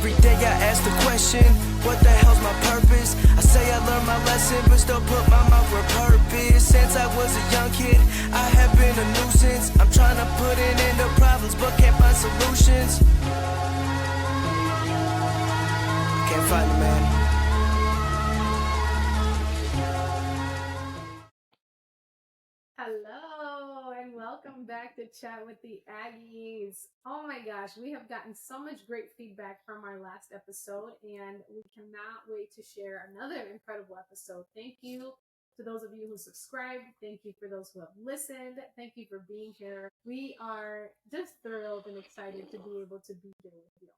Every day I ask the question, what the hell's my purpose? I say I learned my lesson, but still put my mouth where purpose. Since I was a young kid, I have been a nuisance. I'm trying to put an end to problems, but can't find solutions. Can't find them, man. Hello and welcome back to Chat with the Aggies. Oh my gosh, we have gotten so much great feedback from our last episode, and we cannot wait to share another incredible episode. Thank you to those of you who subscribed. Thank you for those who have listened. Thank you for being here. We are just thrilled and excited to be able to be here with you.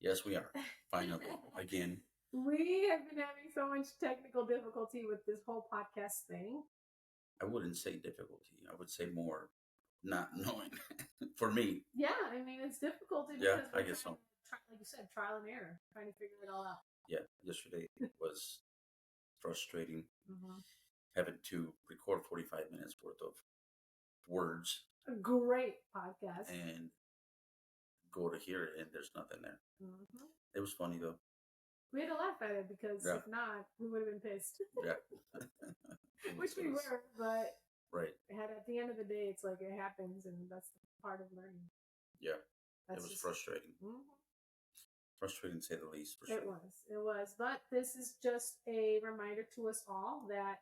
Yes, we are. Finally, again. We have been having so much technical difficulty with this whole podcast thing. I wouldn't say difficulty. I would say more not knowing. For me. Yeah, I mean, it's difficult. Yeah, I guess so. Like you said, trial and error, trying to figure it all out. Yeah, yesterday was frustrating. Mm-hmm. Having to record 45 minutes worth of words. A great podcast. And go to hear it, and there's nothing there. Mm-hmm. It was funny, though. We had to laugh at it because if not, we would have been pissed. Yeah. Which we were, but right. At the end of the day, it's like it happens, and that's part of learning. Yeah. It was frustrating. Mm-hmm. Frustrating to say the least. For sure. It was. But this is just a reminder to us all that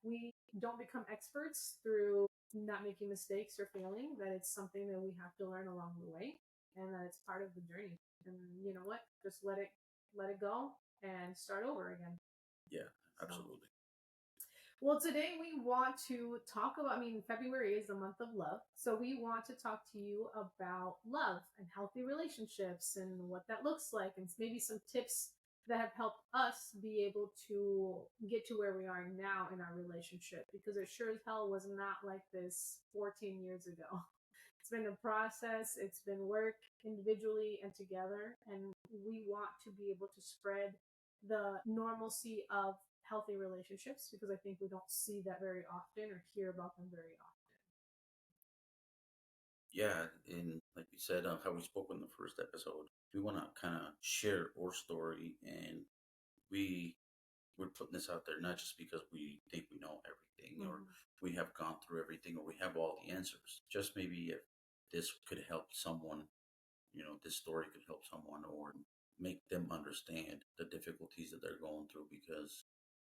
we don't become experts through not making mistakes or failing, that it's something that we have to learn along the way, and that it's part of the journey. And you know what? Just let it go and start over again. Yeah, absolutely. Well, today we want to talk about, February is the month of love. So we want to talk to you about love and healthy relationships and what that looks like, and maybe some tips that have helped us be able to get to where we are now in our relationship, because it sure as hell was not like this 14 years ago. It's been a process. It's been work individually and together. And we want to be able to spread the normalcy of healthy relationships, because I think we don't see that very often or hear about them very often. Yeah, and like you said, how we spoke in the first episode, we want to kind of share our story, and we're putting this out there not just because we think we know everything, or we have gone through everything, or we have all the answers. Just maybe if this could help someone, this story could help someone, or make them understand the difficulties that they're going through, because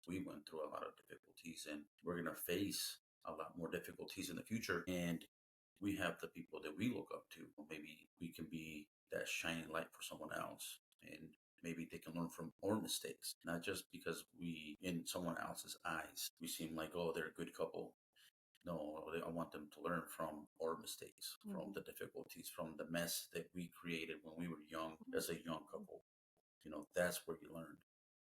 we went through a lot of difficulties, and we're going to face a lot more difficulties in the future. And we have the people that we look up to. Maybe we can be that shining light for someone else, and maybe they can learn from our mistakes, not just because we, in someone else's eyes, we seem like, oh, they're a good couple. No, I want them to learn from our mistakes, from the difficulties, from the mess that we created when we were young, as a young couple. That's where you learn,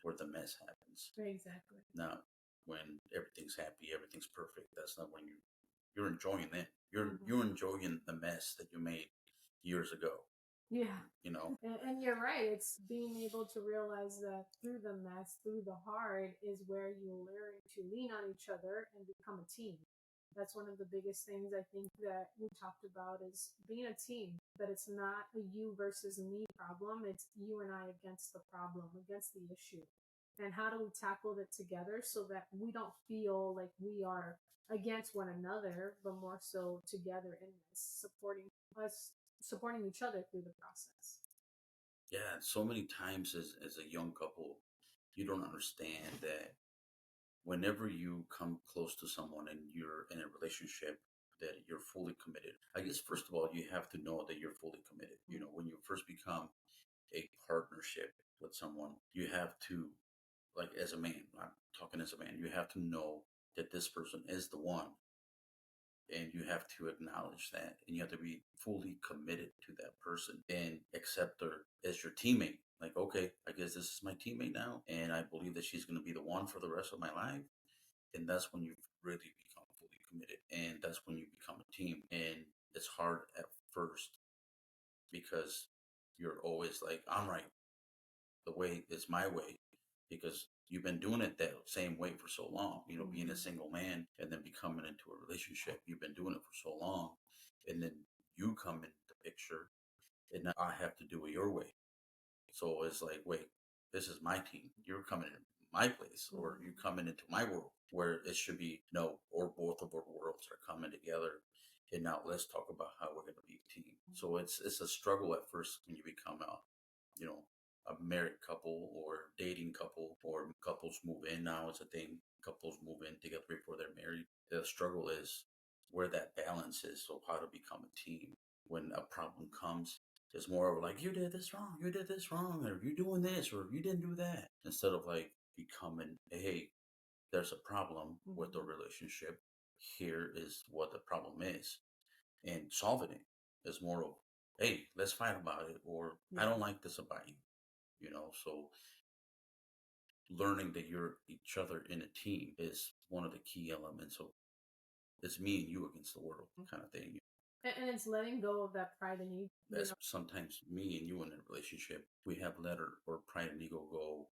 where the mess happens. Exactly. Not when everything's happy, everything's perfect. That's not when you're enjoying it. You're enjoying the mess that you made years ago. Yeah. And you're right. It's being able to realize that through the mess, through the hard, is where you learn to lean on each other and become a team. That's one of the biggest things I think that we talked about, is being a team, that it's not a you versus me problem. It's you and I against the problem, against the issue. And how do we tackle it together so that we don't feel like we are against one another, but more so together in this, supporting each other through the process. Yeah, so many times as a young couple, you don't understand that whenever you come close to someone and you're in a relationship, that you're fully committed. I guess, first of all, you have to know that you're fully committed. When you first become a partnership with someone, you have to, like, as a man, I'm talking as a man, you have to know that this person is the one. And you have to acknowledge that, and you have to be fully committed to that person and accept her as your teammate. Like, okay, I guess this is my teammate now, and I believe that she's going to be the one for the rest of my life. And that's when you really become fully committed, and that's when you become a team. And it's hard at first because you're always like, I'm right. The way is my way, because you've been doing it that same way for so long, being a single man and then becoming into a relationship. You've been doing it for so long, and then you come into the picture, and now I have to do it your way. So it's like, wait, this is my team. You're coming in my place, or Mhm. you coming into my world, where it should be no, or both of our worlds are coming together. And now let's talk about how we're going to be a team. So it's a struggle at first when you become a, you know, a married couple or dating couple, or couples move in now. It's a thing. Couples move in together before they're married. The struggle is where that balance is. So how to become a team when a problem comes. It's more of like, you did this wrong, you did this wrong, or you doing this, or you didn't do that. Instead of like becoming, hey, there's a problem with the Mhm. relationship. Here is what the problem is. And solving it is more of, hey, let's fight about it, or I Yeah. don't like this about you. So learning that you're each other in a team is one of the key elements. So it's me and you against the world kind of thing. And it's letting go of that pride and ego, you That's know. sometimes me and you in a relationship, we have let our pride and ego go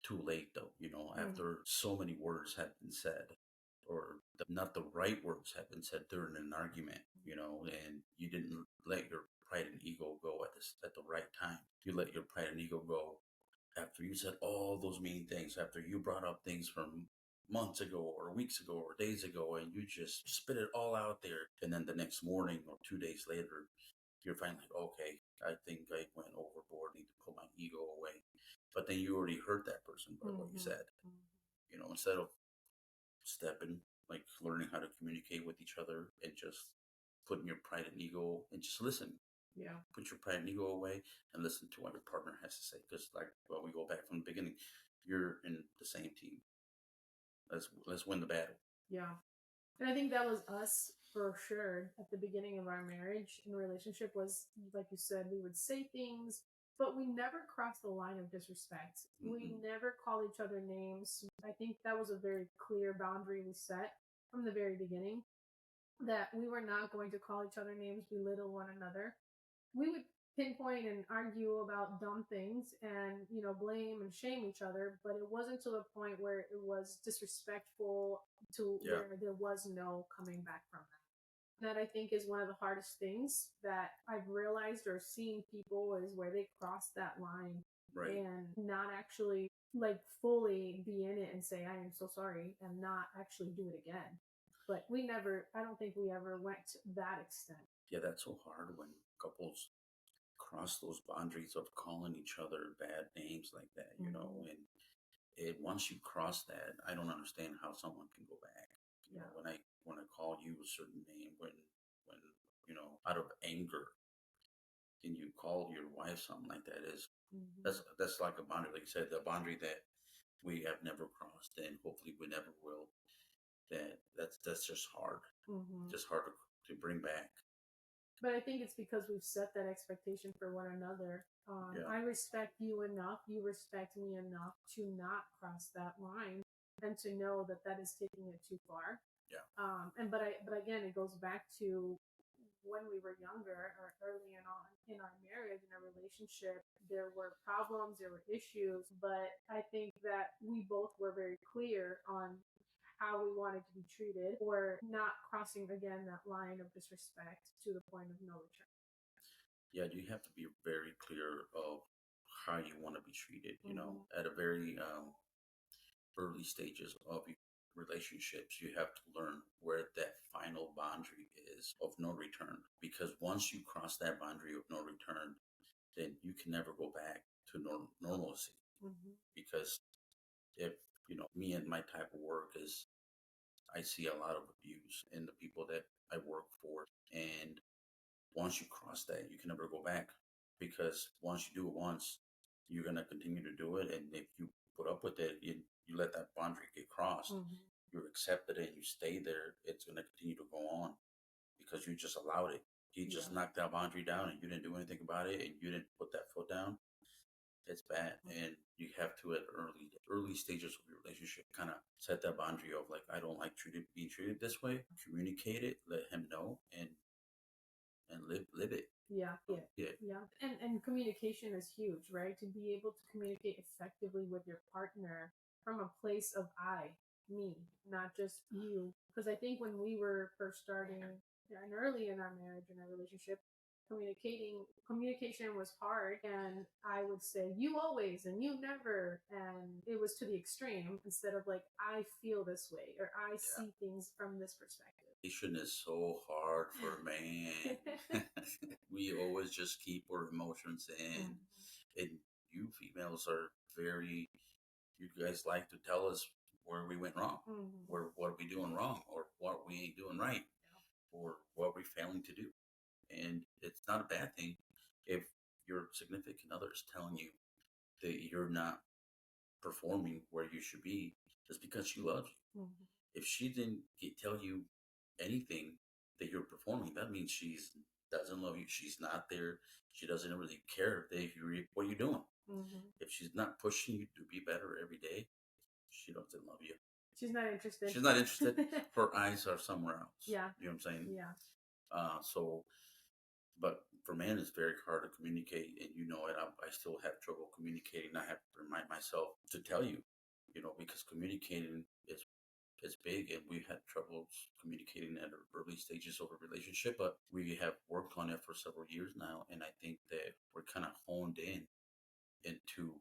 too late, though, Mm. after so many words have been said, or not the right words have been said during an argument, and you didn't let your pride and ego go at the right time. You let your pride and ego go after you said all those mean things, after you brought up things from months ago or weeks ago or days ago, and you just spit it all out there. And then the next morning or 2 days later, you're finally like, okay, I think I went overboard, need to put my ego away. But then you already hurt that person by what you Mhm. said. Instead of stepping, like learning how to communicate with each other and just putting your pride and ego and just listen. Yeah. Put your pride and ego away and listen to what your partner has to say. Because, like, well, we go back from the beginning. You're in the same team. Let's win the battle. Yeah. And I think that was us for sure at the beginning of our marriage and relationship was like you said, we would say things, but we never crossed the line of disrespect. We Mm-mm. never called each other names. I think that was a very clear boundary we set from the very beginning that we were not going to call each other names, belittle one another. We would pinpoint and argue about dumb things and blame and shame each other, but it wasn't to the point where it was disrespectful to Yeah. where there was no coming back from that. That I think is one of the hardest things that I've realized or seen people is where they cross that line Right. and not actually like fully be in it and say I am so sorry and not actually do it again. But I don't think we ever went to that extent. Yeah, that's so hard when couples cross those boundaries of calling each other bad names like that, Mhm. and once you cross that, I don't understand how someone can go back. Yeah. When I call you a certain name, when out of anger, and you call your wife something like that, is Mhm. that's like a boundary, like you said, the boundary that we have never crossed, and hopefully we never will. That's just hard, Mhm. just hard to bring back. But I think it's because we've set that expectation for one another. Yeah, I respect you enough, you respect me enough to not cross that line, and to know that that is taking it too far. yeah, But again, it goes back to when we were younger or early on in our marriage and our relationship. There were problems, there were issues, but I think that we both were very clear on how we wanted to be treated or not crossing again that line of disrespect to the point of no return. yeah. You have to be very clear of how you want to be treated. Mm-hmm. At a very early stages of your relationships, you have to learn where that final boundary is of no return. Because once you cross that boundary of no return, then you can never go back to normalcy. Mm-hmm. Because if me and my type of work is, I see a lot of abuse in the people that I work for, and once you cross that, you can never go back. Because once you do it once, you're gonna continue to do it, and if you put up with it, you let that boundary get crossed, Mm-hmm. you accepted it, and you stay there, it's gonna continue to go on because you just allowed it. You just Yeah. knocked that boundary down, and you didn't do anything about it, and you didn't put that foot down. It's bad, and you have to, at early stages of your relationship, kind of set that boundary of like, I don't like being treated this way. Communicate it, let him know, and live it. Yeah. Yeah. Yeah, Yeah. And communication is huge, right? To be able to communicate effectively with your partner from a place of I, me, not just you. Because I think when we were first starting and early in our marriage and our relationship, communication was hard, and I would say you always and you never, and it was to the extreme instead of like I feel this way or I Yeah. see things from this perspective. Communication is so hard for a man. We always just keep our emotions in. And you females are very, you guys like to tell us where we went wrong, where what are we doing wrong, or what we ain't doing right, or what we're failing to do. And it's not a bad thing if your significant other is telling you that you're not performing where you should be just because she loves you. If she didn't tell you anything that you're performing, that means she's doesn't love you. She's not there. She doesn't really care that you what you're doing. If she's not pushing you to be better every day, she doesn't love you. She's not interested. She's not interested. Her eyes are somewhere else. Yeah. You know what I'm saying? Yeah. But for men, it's very hard to communicate, and you know it. I still have trouble communicating. I have to remind myself to tell you, because communicating is big, and we've had troubles communicating at early stages of a relationship, but we have worked on it for several years now, and I think that we're kind of honed into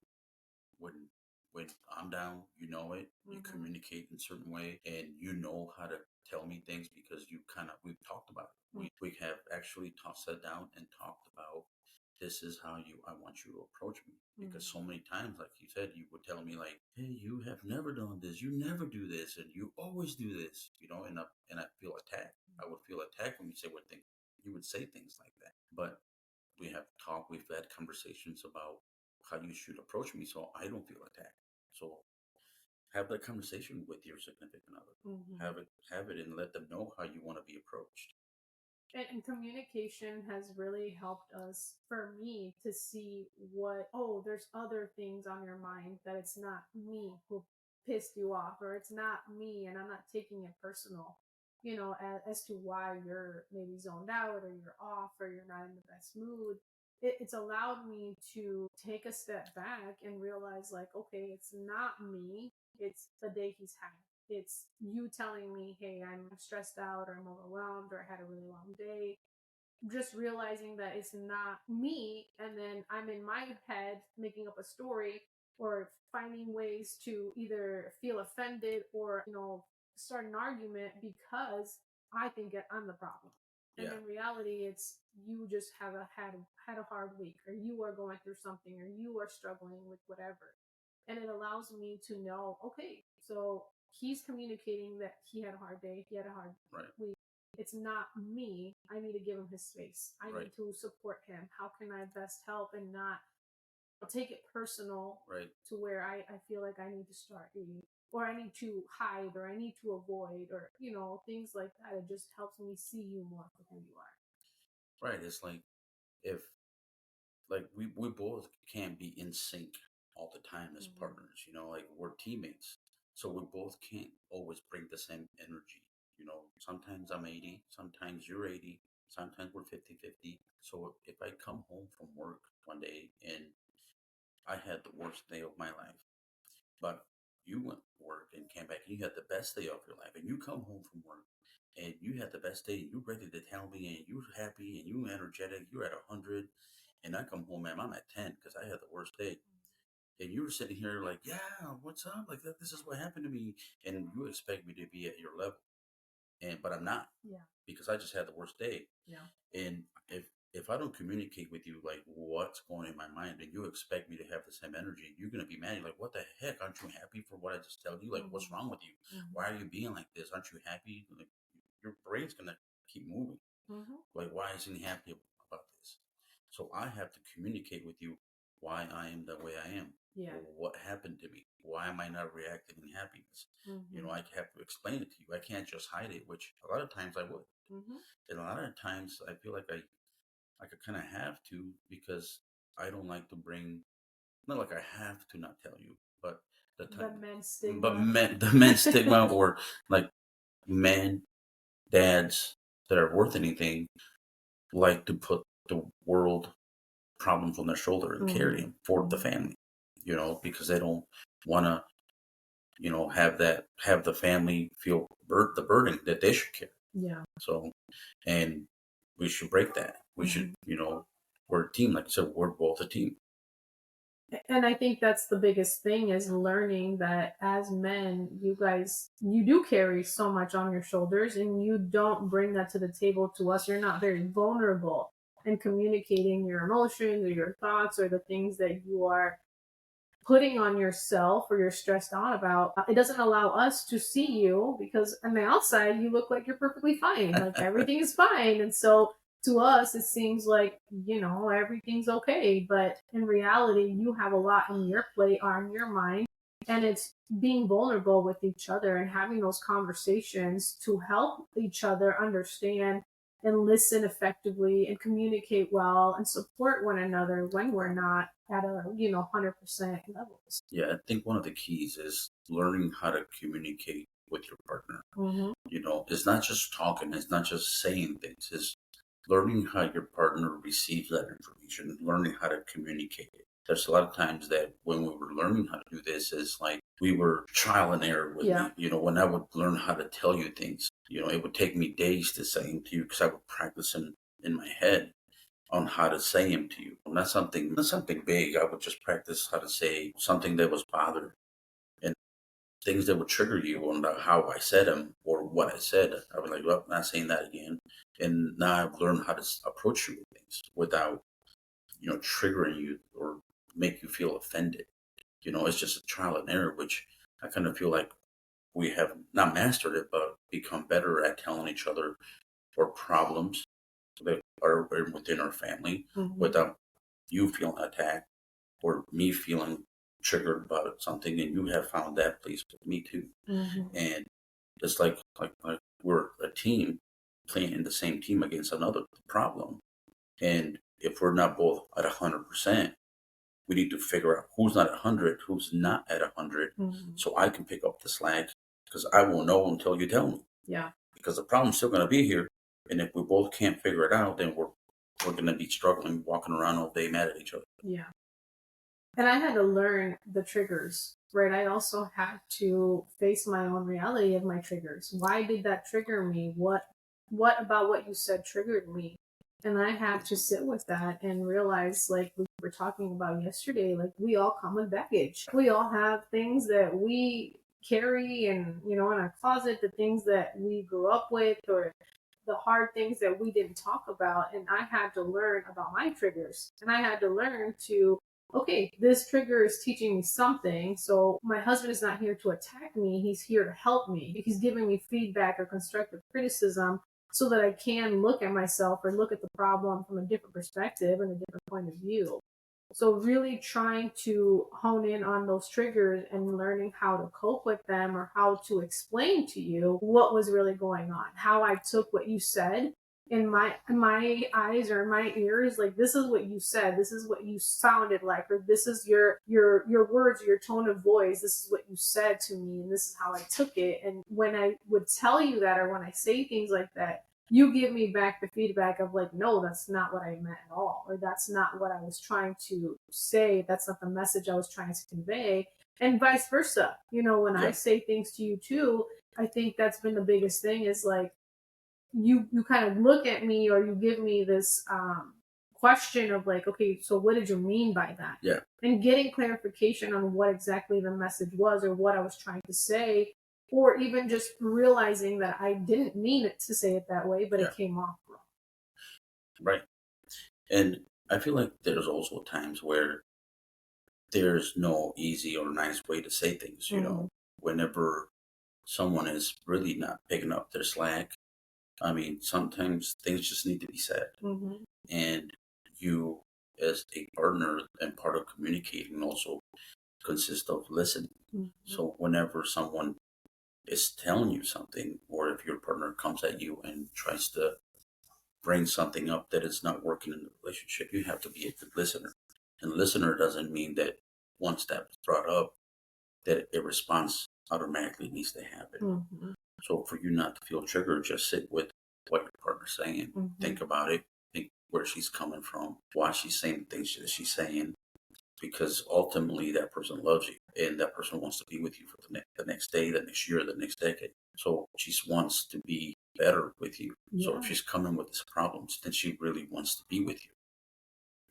when when I'm down, you know it. You communicate in a certain way, and you know how to tell me things because we've talked about it. We have actually sat down and talked about this is how I want you to approach me because so many times, like you said, you would tell me like, hey, you have never done this, you never do this, and you always do this, and I feel attacked. I would feel attacked when you would say things like that, but we've had conversations about how you should approach me so I don't feel attacked. So have that conversation with your significant other. Have it and let them know how you want to be approached. And communication has really helped us, for me, to see there's other things on your mind, that it's not me who pissed you off, or it's not me and I'm not taking it personal, as to why you're maybe zoned out or you're off or you're not in the best mood. It's allowed me to take a step back and realize, like, okay, it's not me, it's the day he's had. It's you telling me, hey, I'm stressed out or I'm overwhelmed or I had a really long day. Just realizing that it's not me. And then I'm in my head making up a story or finding ways to either feel offended or, start an argument because I think that I'm the problem. And in reality, it's you just had a hard week, or you are going through something, or you are struggling with whatever. And it allows me to know, okay, so he's communicating that he had a hard day, he had a hard week. It's not me. I need to give him his space. I need to support him. How can I best help and not take it personal to where I feel like I need to start eating, or I need to hide, or I need to avoid, or, things like that. It just helps me see you more for who you are. Right. It's like if like we both can't be in sync all the time as partners, like we're teammates. So we both can't always bring the same energy. Sometimes I'm 80, sometimes you're 80, sometimes we're 50-50. So if I come home from work one day and I had the worst day of my life, but you went to work and came back and you had the best day of your life, and you come home from work and you had the best day and you're ready to tell me and you're happy and you're energetic, you're at 100, and I come home and I'm at 10 because I had the worst day. And you were sitting here like, yeah, what's up? Like this is what happened to me, and you expect me to be at your level, but I'm not. Yeah. Because I just had the worst day. Yeah. And if I don't communicate with you like what's going in my mind, and you expect me to have the same energy, you're gonna be mad. You're like, what the heck? Aren't you happy for what I just told you? Like, what's wrong with you? Why are you being like this? Aren't you happy? Like, your brain's gonna keep moving. Like, why isn't he happy about this? So I have to communicate with you why I am the way I am. Yeah. What happened to me? Why am I not reacting in happiness? I have to explain it to you. I can't just hide it, which a lot of times I would. And a lot of times I feel like I kind of have to, because I don't like to bring, not like I have to not tell you, but the men stigma. But the men stigma, or like men, dads that are worth anything, like to put the world problems on their shoulder and carry them for the family, because they don't want to, have the family feel the burden that they should carry. Yeah. So, and we should break that. We should, we're a team. Like I said, we're both a team. And I think that's the biggest thing is learning that as men, you guys, you do carry so much on your shoulders and you don't bring that to the table to us. You're not very vulnerable in communicating your emotions or your thoughts or the things that you are putting on yourself or you're stressed out about. It doesn't allow us to see you because on the outside, you look like you're perfectly fine. Like everything is fine. And so to us, it seems like, everything's okay. But in reality, you have a lot on your plate, on your mind. And it's being vulnerable with each other and having those conversations to help each other understand and listen effectively and communicate well and support one another when we're not at a 100% levels. Yeah, I think one of the keys is learning how to communicate with your partner. Mm-hmm. It's not just talking, it's not just saying things, it's learning how your partner receives that information, learning how to communicate it. There's a lot of times that when we were learning how to do this, it's like we were trial and error with me. When I would learn how to tell you things, it would take me days to say them to you because I would practice in my head on how to say them to you. Not something big. I would just practice how to say something that was bothering and things that would trigger you on how I said them or what I said. I was like, well, I'm not saying that again. And now I've learned how to approach you with things without, triggering you or make you feel offended. It's just a trial and error, which I kind of feel like we have not mastered it, but become better at telling each other or problems that are within our family without you feeling attacked or me feeling triggered about something, and you have found that place with me too. And just like we're a team playing in the same team against another problem, and if we're not both at 100%, we need to figure out who's not at 100, who's not at 100, so I can pick up the slack because I won't know until you tell me. Yeah. Because the problem's still going to be here, and if we both can't figure it out, then we're going to be struggling, walking around all day mad at each other. Yeah. And I had to learn the triggers, right? I also had to face my own reality of my triggers. Why did that trigger me? What about what you said triggered me? And I had to sit with that and realize, like we were talking about yesterday, like we all come with baggage. We all have things that we carry and, in our closet, the things that we grew up with or the hard things that we didn't talk about. And I had to learn about my triggers. And I had to learn to, okay, this trigger is teaching me something. So my husband is not here to attack me. He's here to help me. He's giving me feedback or constructive criticism so that I can look at myself or look at the problem from a different perspective and a different point of view. So really trying to hone in on those triggers and learning how to cope with them or how to explain to you what was really going on, how I took what you said in my eyes or in my ears, like this is what you said, this is what you sounded like, or this is your words, your tone of voice, this is what you said to me, and this is how I took it. And when I would tell you that, or when I say things like that, you give me back the feedback of like, no, that's not what I meant at all, or that's not what I was trying to say, that's not the message I was trying to convey, and vice versa. When I say things to you too, I think that's been the biggest thing is like you kind of look at me or you give me this question of like, okay, so what did you mean by that? Yeah. And getting clarification on what exactly the message was or what I was trying to say, or even just realizing that I didn't mean it to say it that way, but it came off wrong. Right. And I feel like there's also times where there's no easy or nice way to say things, whenever someone is really not picking up their slack. I mean, sometimes things just need to be said. And you, as a partner and part of communicating, also consists of listening. So whenever someone is telling you something, or if your partner comes at you and tries to bring something up that is not working in the relationship, you have to be a good listener. And listener doesn't mean that once that's brought up, that a response automatically needs to happen. So for you not to feel triggered, just sit with what your partner's saying. Think about it. Think where she's coming from, why she's saying the things that she's saying. because ultimately that person loves you and that person wants to be with you for the next day, the next year, the next decade. So she wants to be better with you. So if Yeah. she's coming with these problems, then she really wants to be with you.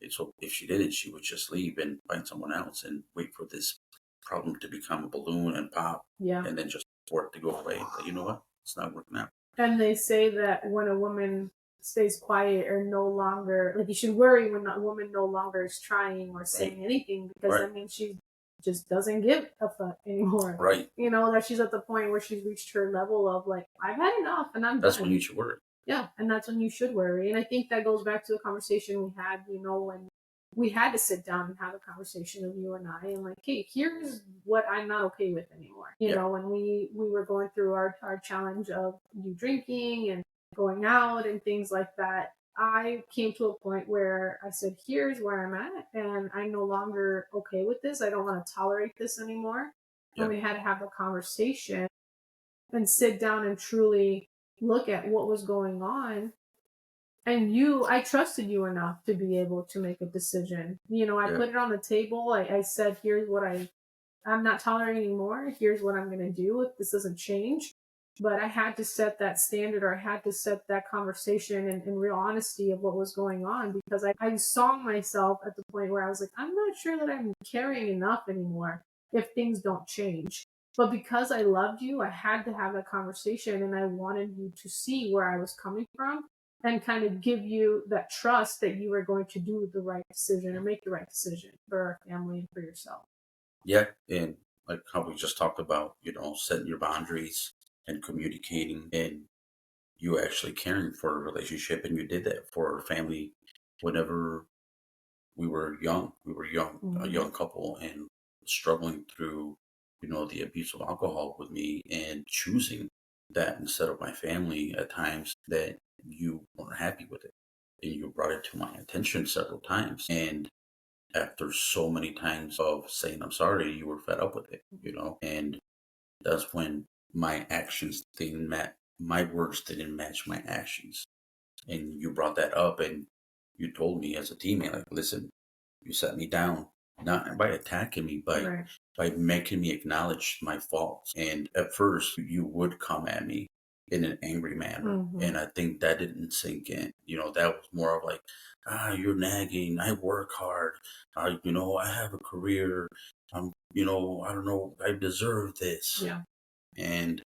And so if she didn't, she would just leave and find someone else and wait for this problem to become a balloon and pop, Yeah. and then just for it to go away. But you know what? It's not working out. And they say that when a woman stays quiet or no longer, like you should worry when a woman no longer is trying or saying anything, because Right. that means she just doesn't give a fuck anymore. Right. You know, that she's at the point where she's reached her level of like, I've had enough and I'm That's done. when you should worry. Yeah, and that's when you should worry. And I think that goes back to the conversation we had, when we had to sit down and have a conversation of you and I, and like, hey, here's what I'm not okay with anymore. When we were going through our challenge of you drinking and going out and things like that, I came to a point where I said, here's where I'm at, and I'm no longer okay with this. I don't want to tolerate this anymore. And we had to have a conversation and sit down and truly look at what was going on. And I trusted you enough to be able to make a decision. I put it on the table. I said, here's what I'm not tolerating anymore. Here's what I'm going to do if this doesn't change. But I had to set that standard, or I had to set that conversation in real honesty of what was going on, because I saw myself at the point where I was like, I'm not sure that I'm caring enough anymore if things don't change. But because I loved you, I had to have that conversation, and I wanted you to see where I was coming from and kind of give you that trust that you were going to do the right decision or make the right decision for our family and for yourself. Yeah. And like how we just talked about, setting your boundaries and communicating, and you actually caring for a relationship. And you did that for our family whenever we were young. We were young, a young couple, and struggling through, the abuse of alcohol with me, and choosing that instead of my family at times that you weren't happy with it. And you brought it to my attention several times. And after so many times of saying I'm sorry, you were fed up with it, and that's when my actions didn't match, my words didn't match my actions. And you brought that up, and you told me as a teammate, like, listen, you set me down, not by attacking me, but Right. by making me acknowledge my faults. And at first, you would come at me in an angry manner. And I think that didn't sink in. That was more of like, you're nagging. I work hard. I have a career. I don't know. I deserve this. Yeah. And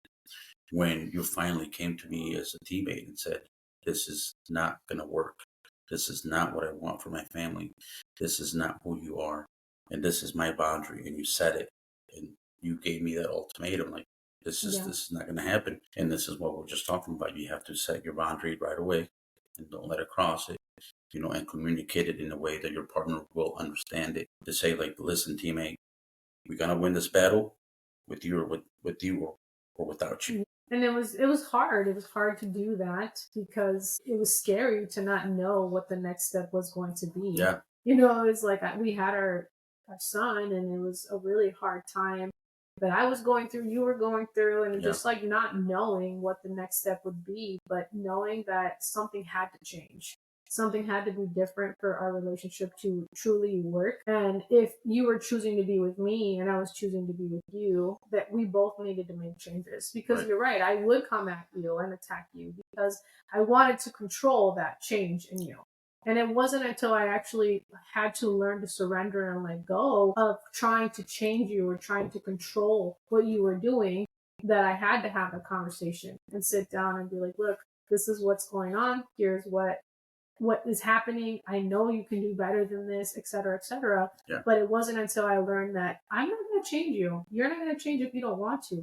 when you finally came to me as a teammate and said, this is not going to work. This is not what I want for my family. This is not who you are. And this is my boundary. And you said it. And you gave me that ultimatum, like, this is not going to happen. And this is what we're just talking about. You have to set your boundary right away and don't let it cross it, and communicate it in a way that your partner will understand it. To say, like, listen, teammate, we're going to win this battle with you, or with you, or without you. And it was hard. It was hard to do that because it was scary to not know what the next step was going to be. Yeah. It was like we had our son, and it was a really hard time that I was going through, you were going through, and just like not knowing what the next step would be, but knowing that something had to change. Something had to be different for our relationship to truly work. And if you were choosing to be with me and I was choosing to be with you, that we both needed to make changes. Because you're right, I would come at you and attack you because I wanted to control that change in you. And it wasn't until I actually had to learn to surrender and let go of trying to change you or trying to control what you were doing that I had to have a conversation and sit down and be like, look, this is what's going on. Here's what is happening. I know you can do better than this, et cetera, et cetera. Yeah. But it wasn't until I learned that I'm not going to change you. You're not going to change if you don't want to.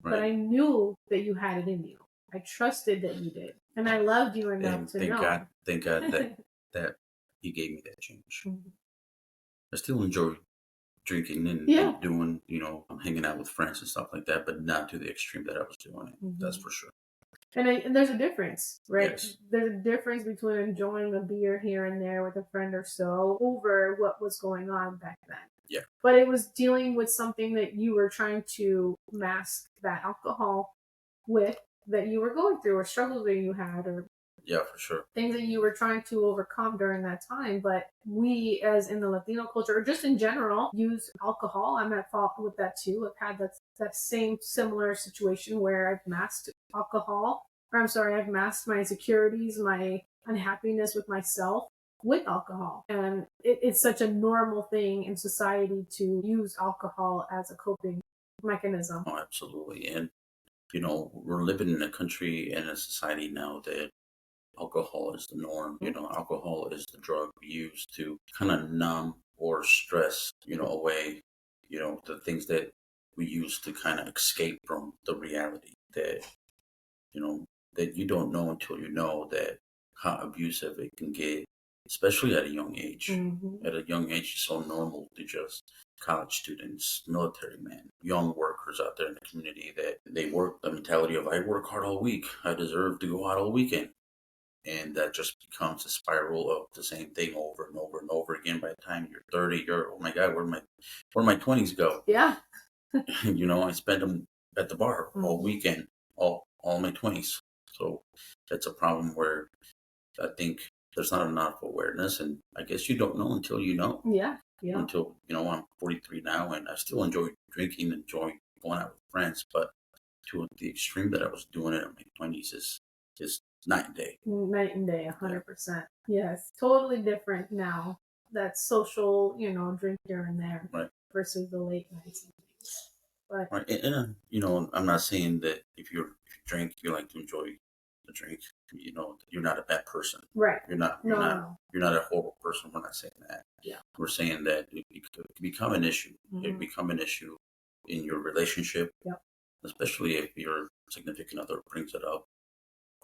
Right. But I knew that you had it in you. I trusted that you did. And I loved you enough to know. Thank God that he gave me that change. I still enjoy drinking and doing, hanging out with friends and stuff like that, but not to the extreme that I was doing it. That's for sure. And there's a difference, right? Yes. There's a difference between enjoying a beer here and there with a friend or so over what was going on back then. Yeah. But it was dealing with something that you were trying to mask that alcohol with, that you were going through, or struggles that you had, or Yeah, for sure. things that you were trying to overcome during that time. But we, as in the Latino culture, or just in general, use alcohol. I'm at fault with that too. I've had that same similar situation where I've masked alcohol, or I'm sorry, I've masked my insecurities, my unhappiness with myself with alcohol. And it's such a normal thing in society to use alcohol as a coping mechanism. Oh, absolutely. And, you know, we're living in a country and a society now that alcohol is the norm. You know, alcohol is the drug we use to kind of numb or stress, you know, away, you know, the things that we use to kind of escape from the reality that, you know, that you don't know until you know that how abusive it can get, especially at a young age. Mm-hmm. At a young age, it's so normal to just college students, military men, young workers out there in the community that they work the mentality of I work hard all week, I deserve to go out all weekend. And that just becomes a spiral of the same thing over and over and over again. By the time you're 30, you're, oh my God, where my 20s go? Yeah. You know, I spend them at the bar all Mhm. weekend, all my 20s. So that's a problem where I think there's not enough awareness, and I guess you don't know until you know. Yeah. Yeah. Until, you know, I'm 43 now, and I still enjoy drinking, enjoy going out with friends, but to the extreme that I was doing it in my 20s is night and day. Night and day, 100%. Yes, totally different now. That social, drink here and there, Right. versus the late nights and things. But Right. And you know, I'm not saying that if you drink, you like to enjoy the drink. You know, you're not a bad person. right, You're not. no, You're not. no, You're not a horrible person. We're not saying that. yeah, We're saying that it could become an issue. It Mhm. become an issue in your relationship, Yep. especially if your significant other brings it up.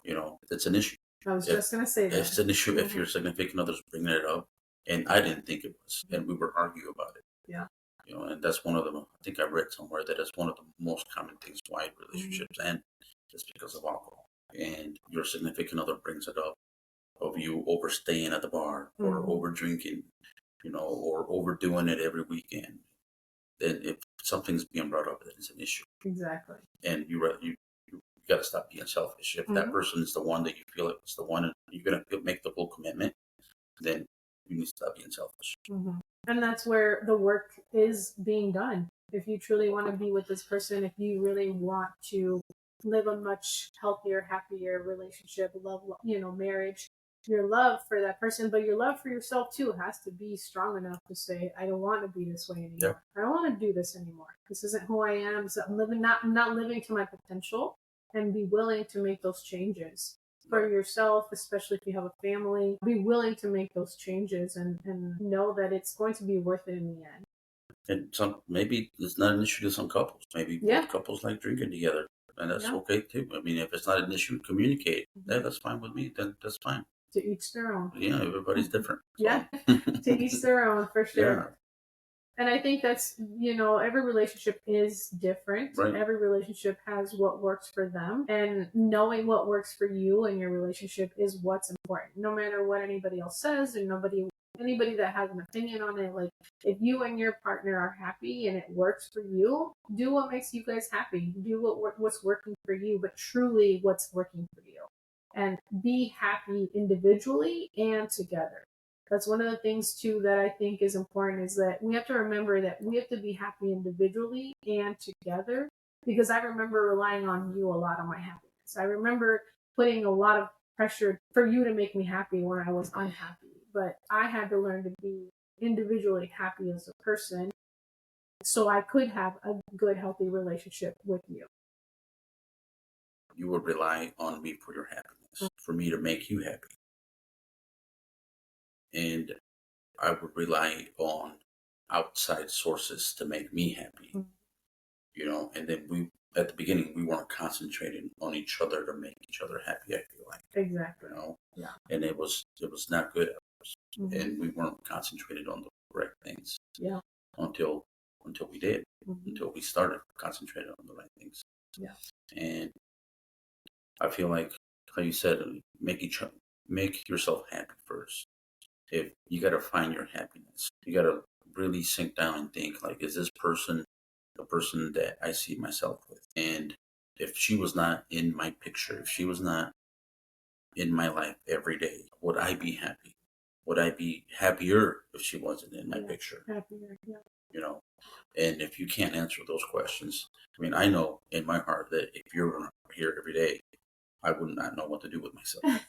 You know, it's an issue. I was If just gonna say that. it's an issue if Mhm. your significant other's bringing it up, and I didn't think it was, and we were arguing about it. Yeah. You know, and that's one of them. I think I read somewhere that it's one of the most common things why Mm-hmm. relationships end, is because of alcohol. And your significant other brings it up of you overstaying at the bar or Mhm. over drinking, you know, or overdoing it every weekend. Then if something's being brought up, then it's an issue, Exactly. and you got to stop being selfish. If that Mhm. person is the one that you feel it's the one, and you're gonna make the full commitment, then you need to stop being selfish. Mhm. And that's where the work is being done. If you truly want to be with this person, if you really want to live a much healthier, happier relationship, love, marriage, your love for that person, but your love for yourself too has to be strong enough to say, I don't want to be this way anymore. Yep. I don't want to do this anymore. This isn't who I am. So I'm not living to my potential, and be willing to make those changes for yourself, especially if you have a family. Be willing to make those changes, and know that it's going to be worth it in the end. And maybe it's not an issue to some couples. Maybe Yeah. both couples like drinking together, and that's Yeah. okay too. I mean, if it's not an issue, communicate. Mhm. Yeah, that's fine with me. Then that's fine. To each their own. Yeah, everybody's different. Yeah. So. To each their own, for sure. Yeah. And I think that's, every relationship is different. Right. Every relationship has what works for them. And knowing what works for you and your relationship is what's important. No matter what anybody else says, and anybody that has an opinion on it, like, if you and your partner are happy and it works for you, do what makes you guys happy. Do what's working for you, but truly what's working for you. And be happy individually and together. That's one of the things too that I think is important, is that we have to remember that we have to be happy individually and together, because I remember relying on you a lot on my happiness. I remember putting a lot of pressure for you to make me happy when I was unhappy, but I had to learn to be individually happy as a person so I could have a good, healthy relationship with you. You would rely on me for your happiness, for me to make you happy. And I would rely on outside sources to make me happy. Mhm. You know, and then at the beginning we weren't concentrating on each other to make each other happy, I feel like. Exactly. You know? Yeah. And it was not good at first. Mhm. And we weren't concentrated on the correct things. Yeah. Until we did. Mhm. Until we started concentrating on the right things. Yeah. And I feel like how you said, make yourself happy first. If you got to find your happiness, you got to really sink down and think, like, is this person the person that I see myself with? And if she was not in my picture, if she was not in my life every day, would I be happy? Would I be happier if she wasn't in my picture? Happier, yeah. You know, and if you can't answer those questions, I mean, I know in my heart that if you're here every day, I would not know what to do with myself.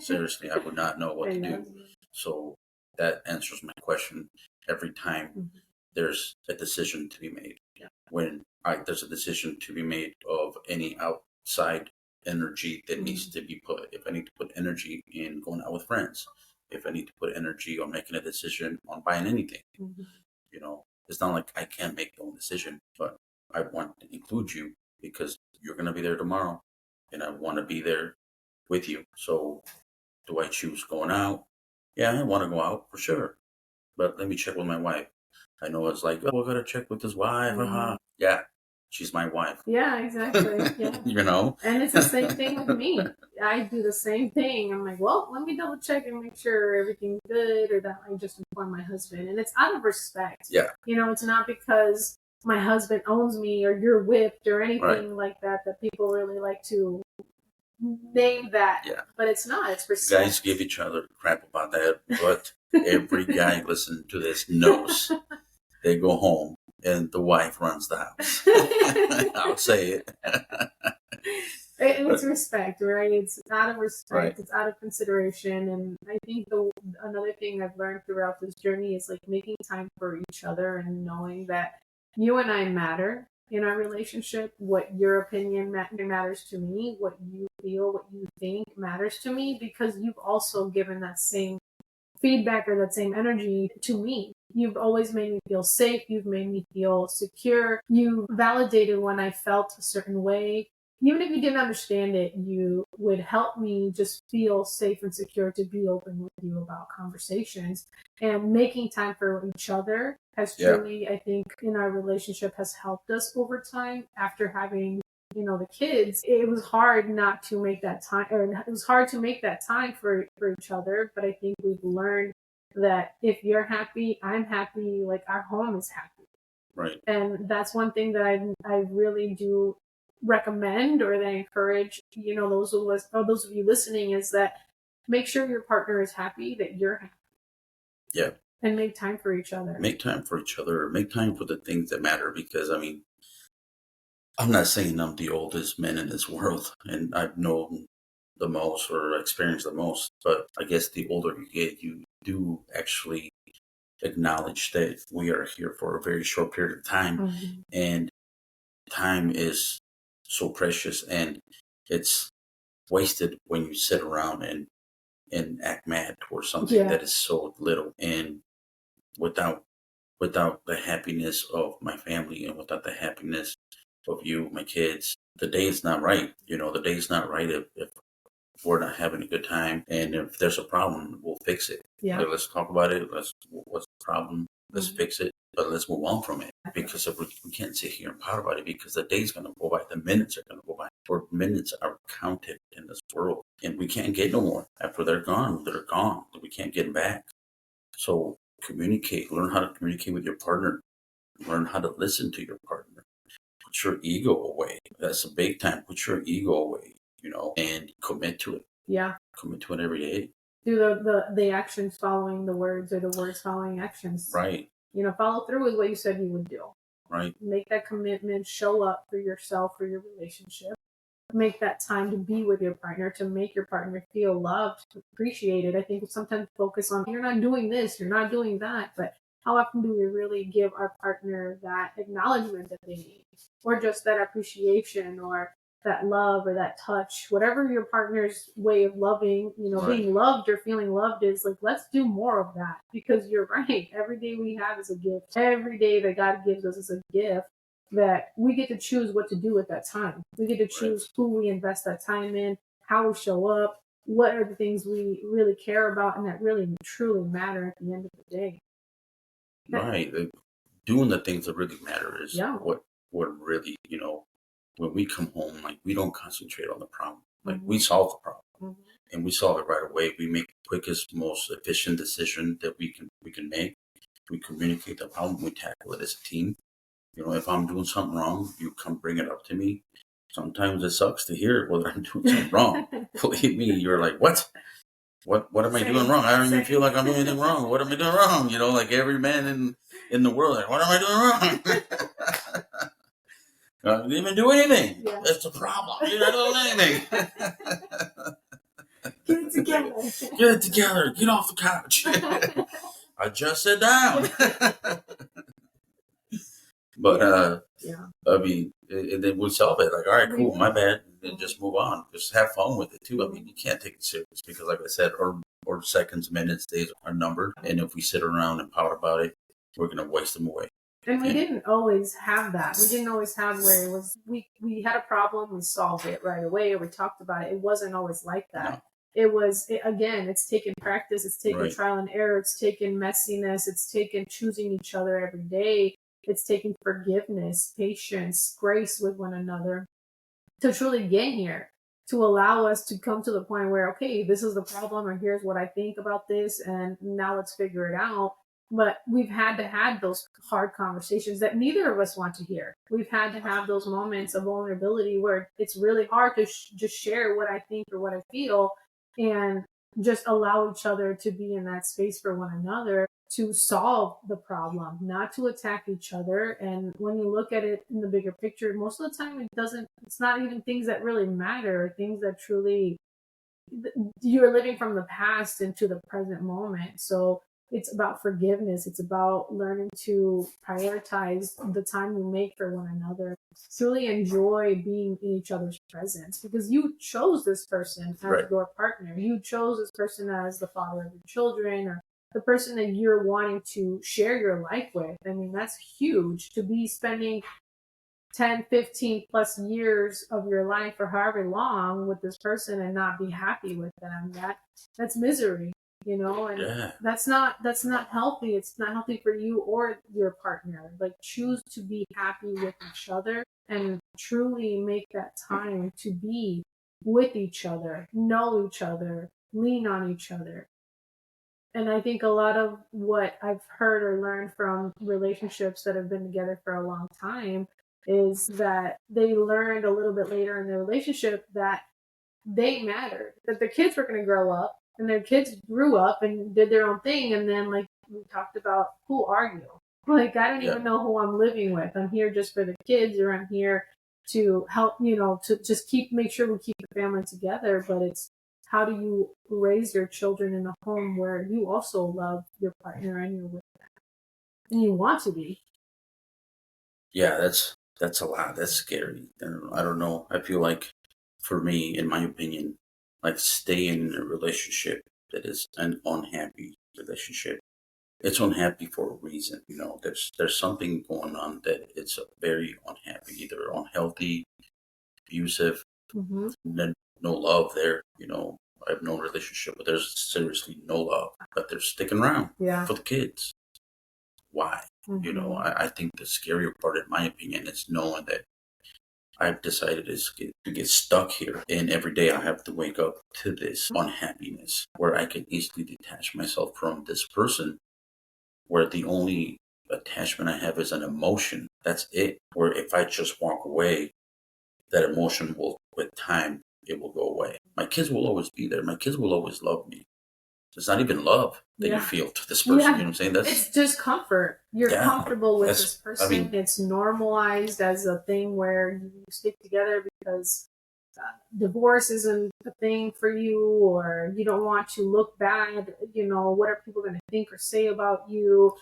Seriously, I would not know what to do. So that answers my question every time there's a decision to be made. When there's a decision to be made of any outside energy that needs to be put. If I need to put energy in going out with friends, if I need to put energy on making a decision on buying anything, you know, it's not like I can't make my own decision, but I want to include you because you're going to be there tomorrow and I want to be there with you. So do I choose going out? Yeah, I want to go out for sure. But let me check with my wife. I know it's like, oh, I got to check with his wife. Yeah, she's my wife. Yeah, exactly. Yeah. You know? And it's the same thing with me. I do the same thing. I'm like, well, let me double check and make sure everything's good, or that I just inform my husband. And it's out of respect. Yeah. You know, it's not because my husband owns me or you're whipped or anything like that people really like to name that. Yeah. But it's not. It's respect. Guys give each other crap about that, but every guy listening to this knows they go home and the wife runs the house. I'll say it. It's respect, right? It's out of respect. Right. It's out of consideration. And I think another thing I've learned throughout this journey is like making time for each other and knowing that you and I matter in our relationship. What your opinion matters to me. What you feel, what you think matters to me, because you've also given that same feedback or that same energy to me. You've always made me feel safe. You've made me feel secure. You validated when I felt a certain way. Even if you didn't understand it, you would help me just feel safe and secure to be open with you about conversations. And making time for each other has truly, I think, in our relationship has helped us over time. After having, you know, the kids, it was hard not to make that time, or it was hard to make that time for each other. But I think we've learned that if you're happy, I'm happy, like our home is happy. Right. And that's one thing that I really do recommend, or that I encourage, you know, those of you listening, is that make sure your partner is happy, that you're happy. Yeah. And make time for each other. Make time for each other. Make time for the things that matter, because, I mean, I'm not saying I'm the oldest man in this world and I've known the most or experienced the most, but I guess the older you get, you do actually acknowledge that we are here for a very short period of time, and time is so precious, and it's wasted when you sit around and act mad towards something that is so little. And without the happiness of my family and without the happiness of you, my kids, the day is not right. You know, the day is not right if we're not having a good time. And if there's a problem, we'll fix it. Yeah. Like, let's talk about it. What's the problem? Let's fix it. But let's move on from it. Because if we can't sit here and pout about it, because the day's going to go by, the minutes are going to go by. For minutes are counted in this world. And we can't get no more. After they're gone, they're gone. We can't get them back. So communicate. Learn how to communicate with your partner. Learn how to listen to your partner. Put your ego away. That's a big time. Put your ego away, you know, and commit to it. Yeah. Commit to it every day. Do the actions following the words, or the words following actions. Right. You know, follow through with what you said you would do. Right. Make that commitment. Show up for yourself, for your relationship. Make that time to be with your partner, to make your partner feel loved, appreciated. I think we sometimes focus on, you're not doing this, you're not doing that, but how often do we really give our partner that acknowledgement that they need, or just that appreciation, or that love, or that touch, whatever your partner's way of loving, you know, being loved or feeling loved is. Like, let's do more of that, because you're right. Every day we have is a gift. Every day that God gives us is a gift that we get to choose what to do with that time. We get to choose who we invest that time in, how we show up, what are the things we really care about and that really truly matter at the end of the day. Right. Doing the things that really matter is what really, you know, when we come home, like, we don't concentrate on the problem. Like, we solve the problem and we solve it right away. We make the quickest, most efficient decision that we can make. We communicate the problem. We tackle it as a team. You know, if I'm doing something wrong, you come bring it up to me. sometimes it sucks to hear whether I'm doing something wrong. Believe me, you're like, what? What am I doing wrong? I don't even feel like I'm doing anything wrong. What am I doing wrong? Like every man in the world, like, what am I doing wrong? I didn't even do anything. Yeah. That's the problem. You're not doing anything. Get it together. Get it together. Get off the couch. I just sit down. But Yeah. I mean, and then we solve it. Like, all right, cool, my bad, and just move on. Just have fun with it too. I mean, you can't take it serious because, like I said, or seconds, minutes, days are numbered, and if we sit around and pout about it, we're gonna waste them away. And we didn't always have that. We didn't always have where it was. We had a problem, we solved it right away, or we talked about it. It wasn't always like that. No. Again, it's taken practice, it's taken trial and error, it's taken messiness, it's taken choosing each other every day, it's taken forgiveness, patience, grace with one another to truly get here, to allow us to come to the point where, okay, this is the problem, or here's what I think about this, and now let's figure it out. But we've had to have those hard conversations that neither of us want to hear. We've had to have those moments of vulnerability where it's really hard to just share what I think or what I feel, and just allow each other to be in that space for one another to solve the problem, not to attack each other. And when you look at it in the bigger picture, most of the time it's not even things that really matter, things that truly, you're living from the past into the present moment. So it's about forgiveness. It's about learning to prioritize the time you make for one another. Truly enjoy being in each other's presence because you chose this person as your partner. You chose this person as the father of your children, or the person that you're wanting to share your life with. I mean, that's huge, to be spending 10, 15 plus years of your life or however long with this person and not be happy with them. That's misery, and that's not healthy. It's not healthy for you or your partner. Like, choose to be happy with each other and truly make that time to be with each other, know each other, lean on each other. And I think a lot of what I've heard or learned from relationships that have been together for a long time is that they learned a little bit later in their relationship that they mattered, that their kids were going to grow up, and their kids grew up and did their own thing. And then, like we talked about, who are you? Like, I don't even know who I'm living with. I'm here just for the kids, or I'm here to help, to just make sure we keep the family together. But it's, how do you raise your children in a home where you also love your partner and you're with them and you want to be? Yeah, that's a lot. That's scary. I don't know. I feel like, for me, in my opinion, like, stay in a relationship that is an unhappy relationship. It's unhappy for a reason. There's something going on that it's very unhappy, either unhealthy, abusive, no love there. I have no relationship, but there's seriously no love, but they're sticking around for the kids. Why? I think the scarier part, in my opinion, is knowing that I've decided to get stuck here, and every day I have to wake up to this unhappiness where I can easily detach myself from this person, where the only attachment I have is an emotion. That's it. Where if I just walk away, that emotion will, with time, it will go away. My kids will always be there. My kids will always love me. It's not even love that you feel to this person. You know what I'm saying? It's just comfort. You're comfortable with this person. It's normalized as a thing where you stick together because divorce isn't a thing for you, or you don't want to look bad. What are people going to think or say about you?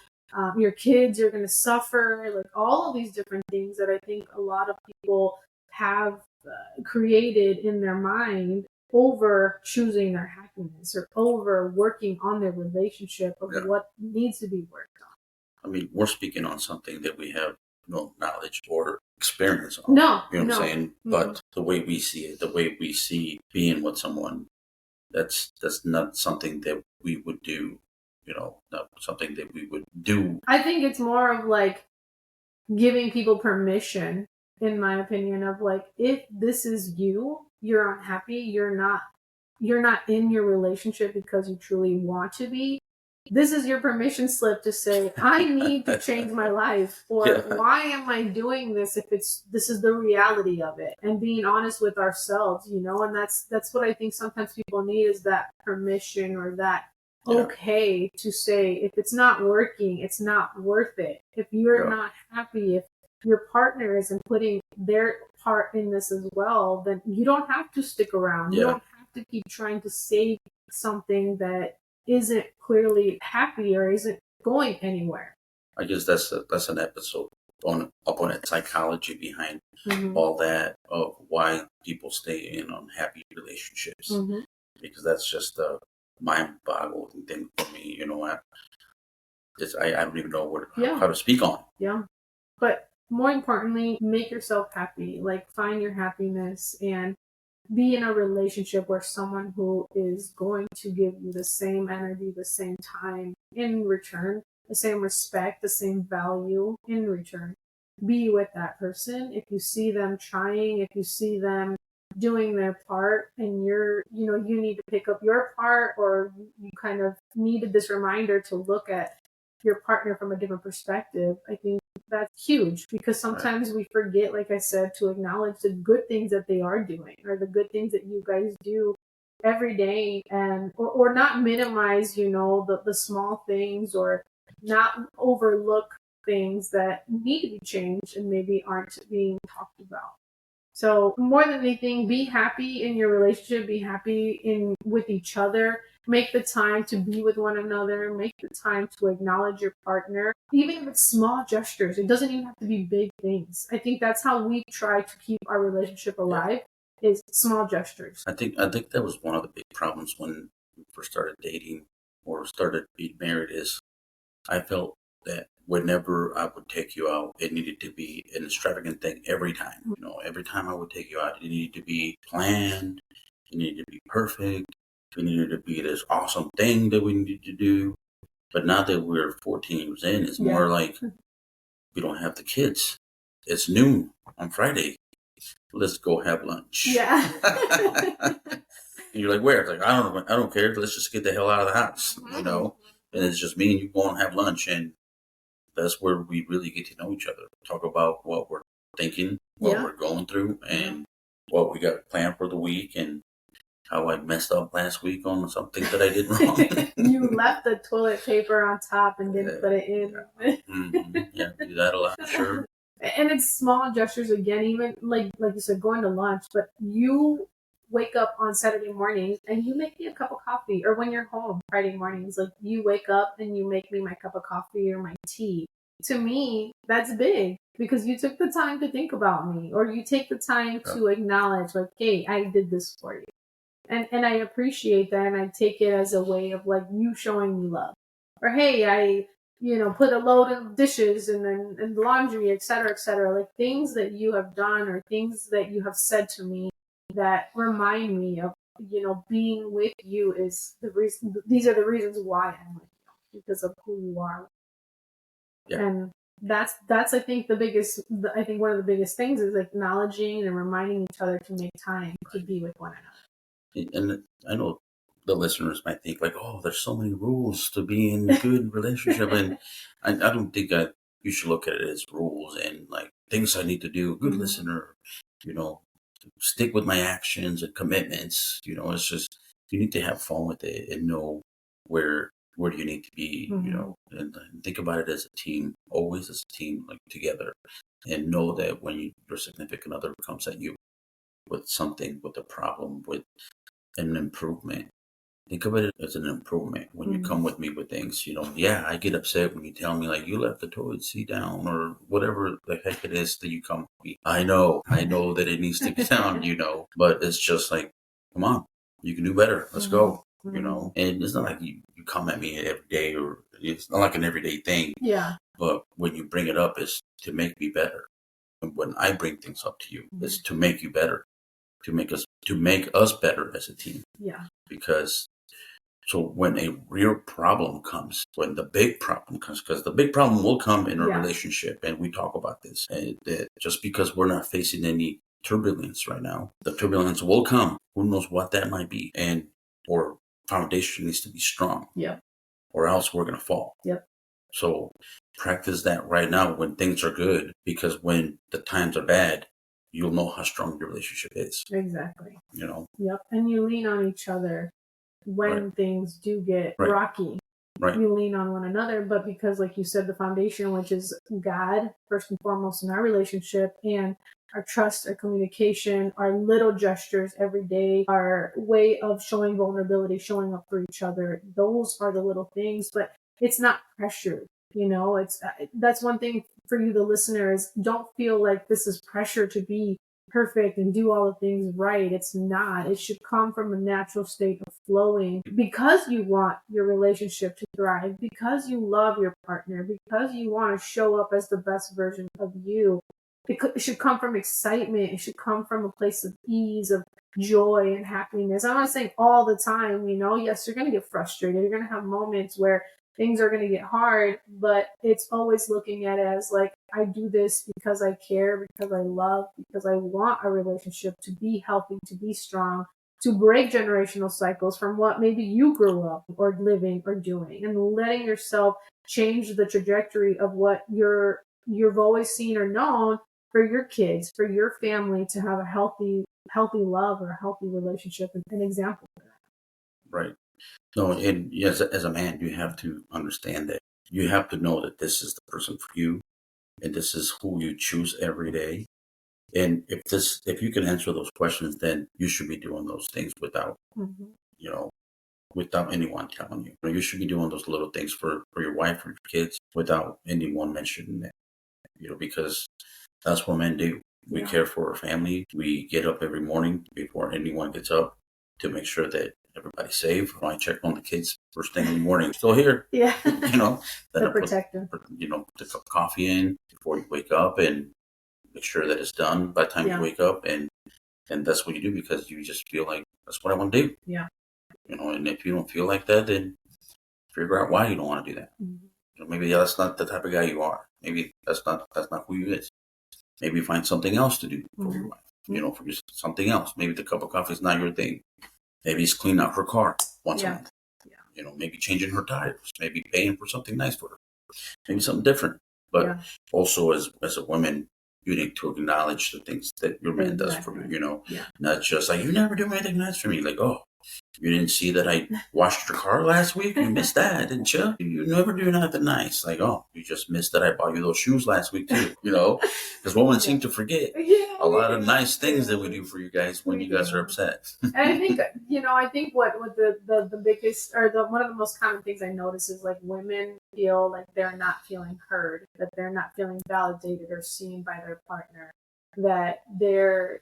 Your kids are going to suffer. Like, all of these different things that I think a lot of people have created in their mind over choosing their happiness, or over working on their relationship of what needs to be worked on. I mean, we're speaking on something that we have no knowledge or experience on. No. You know what I'm saying? But the way we see it, the way we see being with someone, that's not something that we would do, not something that we would do. I think it's more of like giving people permission, in my opinion, of like, if this is you're unhappy, you're not in your relationship because you truly want to be, this is your permission slip to say, I need to change my life, or Yeah. why am I doing this if this is the reality of it, and being honest with ourselves, and that's what I think sometimes people need, is that permission, or that okay to say, if it's not working, it's not worth it. If you're not happy, if your partner isn't putting their part in this as well, then you don't have to stick around. You don't have to keep trying to save something that isn't clearly happy or isn't going anywhere. I guess that's an episode on psychology behind all that, of why people stay in unhappy relationships, because that's just a mind-boggling thing for me. I don't even know how to speak on. Yeah, but more importantly, make yourself happy. Like, find your happiness and be in a relationship where someone who is going to give you the same energy, the same time in return, the same respect, the same value in return. Be with that person. If you see them trying, if you see them doing their part, and you need to pick up your part, or you kind of needed this reminder to look at your partner from a different perspective, I think that's huge, because sometimes we forget, like I said, to acknowledge the good things that they are doing, or the good things that you guys do every day, and or not minimize, the small things, or not overlook things that need to be changed and maybe aren't being talked about. So more than anything, be happy in your relationship, be happy with each other. Make the time to be with one another. Make the time to acknowledge your partner, even if it's small gestures. It doesn't even have to be big things. I think that's how we try to keep our relationship alive, is small gestures. I think that was one of the big problems when we first started dating or started being married, is I felt that whenever I would take you out, it needed to be an extravagant thing every time. Every time I would take you out, it needed to be planned. It needed to be perfect. It needed to be this awesome thing that we needed to do. But now that we're 14 years in, it's more like, we don't have the kids. It's noon on Friday. Let's go have lunch. Yeah. And you're like, where? It's like, I don't care. Let's just get the hell out of the house, And it's just me and you go and have lunch, and that's where we really get to know each other. Talk about what we're thinking, what we're going through, and what we got planned for the week, and how I messed up last week on something that I did wrong. You left the toilet paper on top and didn't put it in. Yeah, we do that a lot, sure. And it's small gestures again, even like you said, going to lunch, but you wake up on Saturday mornings and you make me a cup of coffee, or when you're home Friday mornings, like, you wake up and you make me my cup of coffee or my tea. To me, that's big, because you took the time to think about me, or you take the time to acknowledge, like, hey, I did this for you. And I appreciate that, and I take it as a way of, like, you showing me love. Or, hey, I put a load of dishes and laundry, et cetera, like, things that you have done, or things that you have said to me that remind me of, being with you is the reason. These are the reasons why I'm with you, because of who you are. Yeah. And that's I think one of the biggest things is acknowledging and reminding each other to make time to be with one another. And I know the listeners might think, like, oh, there's so many rules to be in a good relationship. And I don't think you should look at it as rules and like things I need to do. Good listener, stick with my actions and commitments. It's just, you need to have fun with it and know where do you need to be, and think about it as a team, always as a team, like together, and know that when your significant other comes at you with something, with a problem, with an improvement, think of it as an improvement. When you come with me with things, I get upset when you tell me, like, you left the toilet seat down, or whatever the heck it is that you come with me. I know that it needs to be down, but it's just like, come on, you can do better. Let's go, and it's not like you come at me every day, or it's not like an everyday thing. Yeah. But when you bring it up, it's to make me better. And when I bring things up to you, it's to make you better, to make us better as a team. Yeah. Because so when a real problem comes, when the big problem comes, because the big problem will come in a relationship, and we talk about this, and that just because we're not facing any turbulence right now, the turbulence will come. Who knows what that might be, and or foundation needs to be strong. Yeah. or else we're going to fall. Yep. So practice that right now when things are good, because when the times are bad, you'll know how strong your relationship is. Exactly. You know? Yep. And you lean on each other when things do get rocky. Right. You lean on one another, but because, like you said, the foundation, which is God, first and foremost in our relationship, and our trust, our communication, our little gestures every day, our way of showing vulnerability, showing up for each other, those are the little things, but it's not pressured. You know, that's one thing for you, the listeners. Don't feel like this is pressure to be perfect and do all the things right. It's not. It should come from a natural state of flowing because you want your relationship to thrive, because you love your partner, because you want to show up as the best version of you. It should come from excitement. It should come from a place of ease, of joy and happiness. I'm not saying all the time, you know, yes, you're going to get frustrated. You're going to have moments where things are going to get hard, but it's always looking at it as like, I do this because I care, because I love, because I want a relationship to be healthy, to be strong, to break generational cycles from what maybe you grew up or living or doing, and letting yourself change the trajectory of what you've always seen or known for your kids, for your family to have a healthy love or a healthy relationship, and an example for that. Right. No, and yes, as a man, you have to understand that you have to know that this is the person for you, and this is who you choose every day. And if you can answer those questions, then you should be doing those things without, you know, without anyone telling you. You should be doing those little things for your wife or your kids without anyone mentioning it, you know, because that's what men do. We care for our family. We get up every morning before anyone gets up to make sure that everybody's safe. I check on the kids first thing in the morning. Still here. Yeah. You know, then to protect them. You know, put a cup of coffee in before you wake up and make sure that it's done by the time you wake up. And that's what you do because you just feel like that's what I want to do. Yeah. You know, and if you don't feel like that, then figure out why you don't want to do that. You know, maybe that's not the type of guy you are. Maybe that's not who you is. Maybe find something else to do for your wife. You know, for just something else. Maybe the cup of coffee is not your thing. Maybe it's cleaning out her car once a month. Yeah. You know, maybe changing her tires. Maybe paying for something nice for her. Maybe something different. But also as a woman, you need to acknowledge the things that your man does for you, you know? Not just like, you never do anything nice for me. Like, oh, you didn't see that I washed your car last week? You missed that, didn't you? You never do nothing nice. Like, oh, you just missed that I bought you those shoes last week too, you know? Because women seem to forget a lot of nice things that we do for you guys when you guys are upset. And I think, you know, what the biggest, or one of the most common things I notice is like women feel like they're not feeling heard, that they're not feeling validated or seen by their partner, that their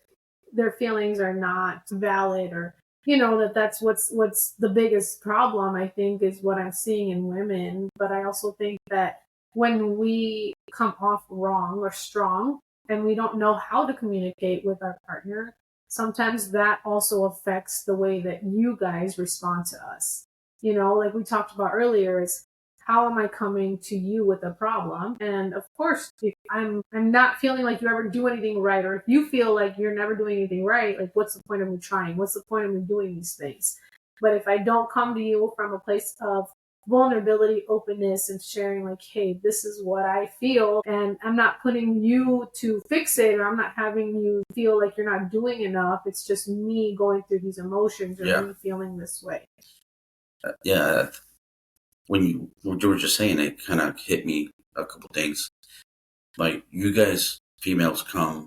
feelings are not valid, or you know, that's what's the biggest problem, I think, is what I'm seeing in women. But I also think that when we come off wrong or strong and we don't know how to communicate with our partner, sometimes that also affects the way that you guys respond to us. You know, like we talked about earlier, is how am I coming to you with a problem? And of course, if I'm not feeling like you ever do anything right, or if you feel like you're never doing anything right, like what's the point of me trying? What's the point of me doing these things? But if I don't come to you from a place of vulnerability, openness, and sharing like, hey, this is what I feel, and I'm not putting you to fix it, or I'm not having you feel like you're not doing enough. It's just me going through these emotions, or me feeling this way. When you were just saying, it kind of hit me a couple things. Like, you guys, females, come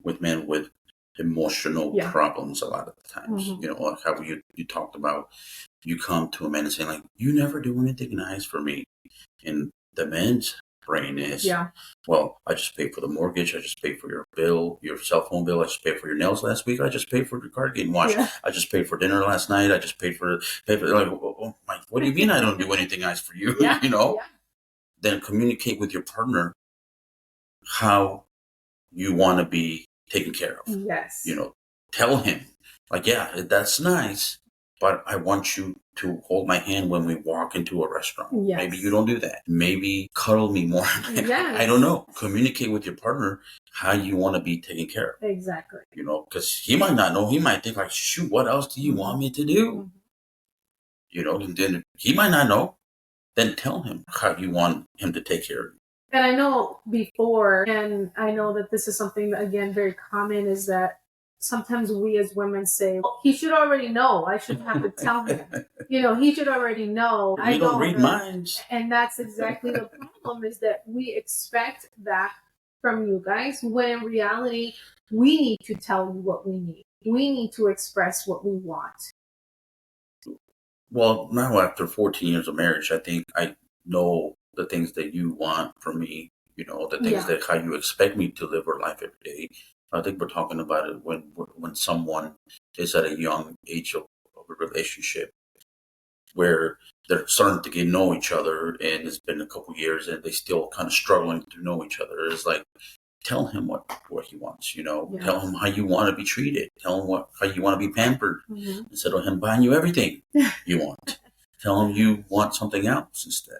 with men with emotional problems a lot of the times. You know, like how you talked about, you come to a man and saying like, you never do anything nice for me. And the man's brain is, well, I just paid for the mortgage. I just paid for your bill, your cell phone bill. I just paid for your nails last week. I just paid for your car getting washed. I just paid for dinner last night. I just paid for like, oh my, what do you mean I don't do anything nice for you? You know, then communicate with your partner how you want to be taken care of. You know, tell him like, yeah, that's nice, but I want you to hold my hand when we walk into a restaurant. Maybe you don't do that. Maybe cuddle me more. I don't know. Communicate with your partner how you want to be taken care of. Exactly. You know, because he might not know. He might think like, shoot, what else do you want me to do? And then he might not know. Then tell him how you want him to take care of you. And I know before, and I know that this is something that, again, very common, is that sometimes we as women say, well, he should already know. I shouldn't have to tell him. He should already know. You don't read minds. And that's exactly the problem, is that we expect that from you guys, when in reality, we need to tell you what we need. We need to express what we want. Well, now after 14 years of marriage, I think I know the things that you want from me, the things that how you expect me to live our life every day. I think we're talking about it when someone is at a young age of a relationship where they're starting to get to know each other, and it's been a couple years and they still kind of struggling to know each other. It's like, tell him what he wants, Tell him how you want to be treated. Tell him how you want to be pampered, instead of him buying you everything you want. Tell him you want something else instead.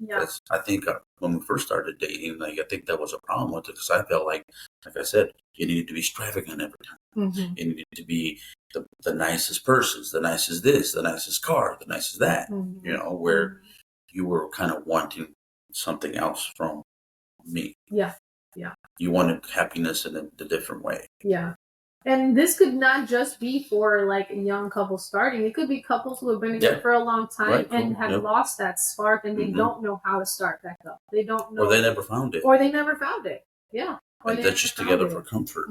Because I think when we first started dating, I think that was a problem with it, because I felt like I said, you needed to be extravagant every time. You needed to be the nicest purses, the nicest this, the nicest car, the nicest that, where you were kind of wanting something else from me. Yeah. You wanted happiness in a different way. Yeah. And this could not just be for like a young couple starting. It could be couples who have been together for a long time and have lost that spark, and they don't know how to start back up. They don't know. Or they never found it. Yeah. Or they're just together for comfort.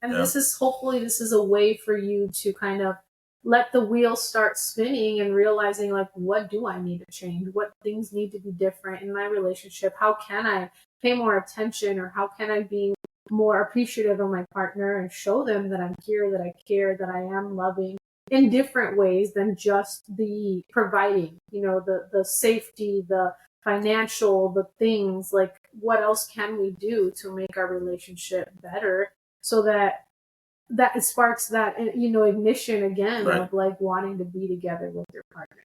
And this is a way for you to kind of let the wheels start spinning and realizing, like, what do I need to change? What things need to be different in my relationship? How can I pay more attention, or how can I be more appreciative of my partner and show them that I'm here, that I care, that I am loving in different ways than just the providing, the safety, the financial, the things, like, what else can we do to make our relationship better, so that it sparks that, ignition again of like wanting to be together with your partner.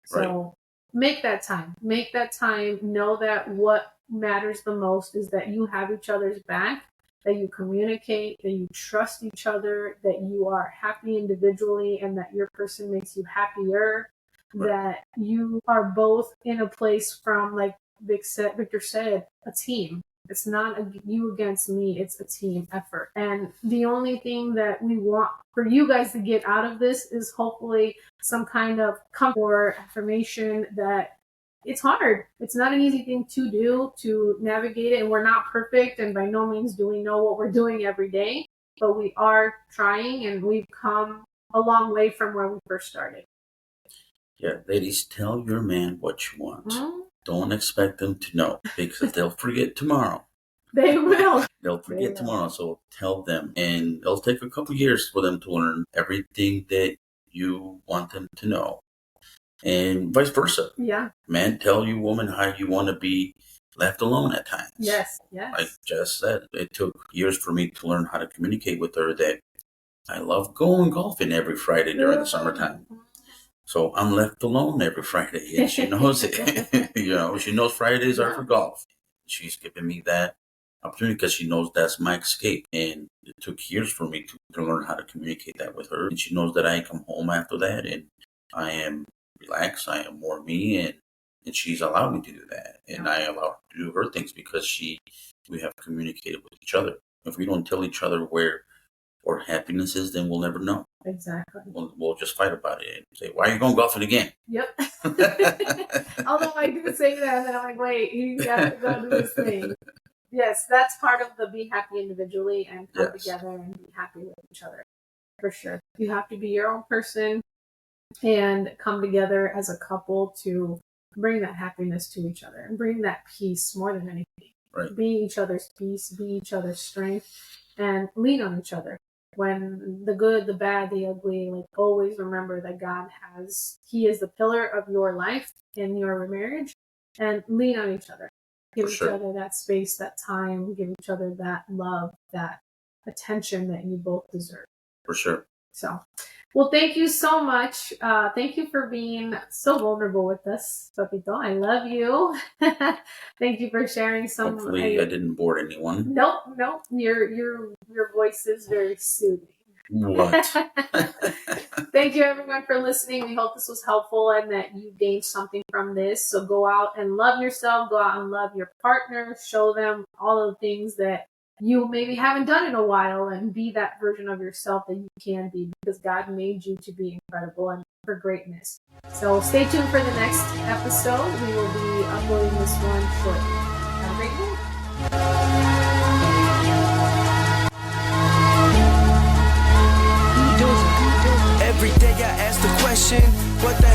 So make that time. Know that what matters the most is that you have each other's back, that you communicate, that you trust each other, that you are happy individually, and that your person makes you happier, that you are both in a place from, like Victor said, a team. It's not you against me, it's a team effort. And the only thing that we want for you guys to get out of this is hopefully some kind of comfort or affirmation that it's hard. It's not an easy thing to do, to navigate it. And we're not perfect, and by no means do we know what we're doing every day, but we are trying, and we've come a long way from where we first started. Yeah, ladies, tell your man what you want. Don't expect them to know, because they'll forget tomorrow. They will. They'll forget tomorrow, so tell them. And it'll take a couple years for them to learn everything that you want them to know. And vice versa. Yeah. Man, tell you, woman, how you want to be left alone at times. Yes. Like Jess said, it took years for me to learn how to communicate with her that I love going golfing every Friday during the summertime. So I'm left alone every Friday, and she knows it. She knows Fridays are for golf. She's giving me that opportunity because she knows that's my escape. And it took years for me to learn how to communicate that with her. And she knows that I come home after that, and I am relaxed. I am more me, and she's allowed me to do that. And I allow her to do her things because we have communicated with each other. If we don't tell each other where our happiness is, then we'll never know. Exactly. We'll just fight about it and say, why are you going golfing again? Yep. Although I do say that, and then I'm like, wait, you have to go do this thing. Yes, that's part of the be happy individually and come together and be happy with each other. For sure. You have to be your own person and come together as a couple to bring that happiness to each other and bring that peace more than anything. Right. Be each other's peace, be each other's strength, and lean on each other. When the good, the bad, the ugly, like, always remember that He is the pillar of your life in your marriage, and lean on each other. Give each other that space, that time, give each other that love, that attention that you both deserve. For sure. So, well, thank you so much. Thank you for being so vulnerable with us, Papito. I love you. Thank you for sharing some. Hopefully, I didn't bore anyone. Nope. Your voice is very soothing. What? Thank you everyone for listening. We hope this was helpful and that you gained something from this. So go out and love yourself, go out and love your partner, show them all of the things that you maybe haven't done in a while, and be that version of yourself that you can be, because God made you to be incredible and for greatness. So stay tuned for the next episode. We will be uploading this one shortly. Have a great day. Every day I ask the question, what the